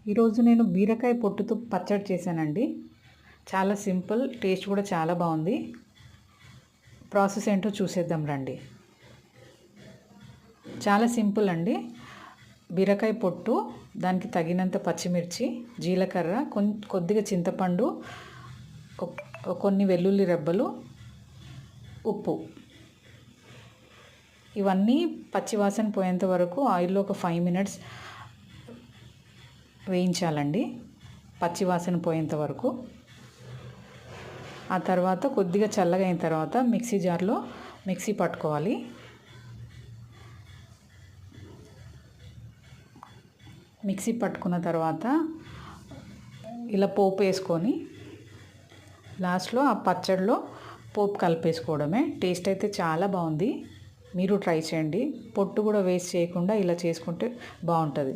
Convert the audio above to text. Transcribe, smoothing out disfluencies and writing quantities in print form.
ఈరోజు నేను బీరకాయ పొట్టుతో పచ్చడి చేశానండి. చాలా సింపుల్, టేస్ట్ కూడా చాలా బాగుంది. ప్రాసెస్ ఏంటో చూసేద్దాం రండి. చాలా సింపుల్ అండి. బీరకాయ పొట్టు, దానికి తగినంత పచ్చిమిర్చి, జీలకర్ర, కొద్దిగా చింతపండు, కొన్ని వెల్లుల్లి రెబ్బలు, ఉప్పు, ఇవన్నీ పచ్చివాసన పోయేంత వరకు ఆయిల్లో ఒక 5 minutes వేయించాలండి. పచ్చివాసన పోయేంత వరకు. ఆ తర్వాత కొద్దిగా చల్లగా అయిన తర్వాత మిక్సీ జార్లో మిక్సీ పట్టుకోవాలి. మిక్సీ పట్టుకున్న తర్వాత ఇలా పోపు వేసుకొని లాస్ట్లో ఆ పచ్చడిలో పోపు కలిపేసుకోవడమే. టేస్ట్ అయితే చాలా బాగుంది. మీరు ట్రై చేయండి. పొట్టు కూడా వేస్ట్ చేయకుండా ఇలా చేసుకుంటే బాగుంటుంది.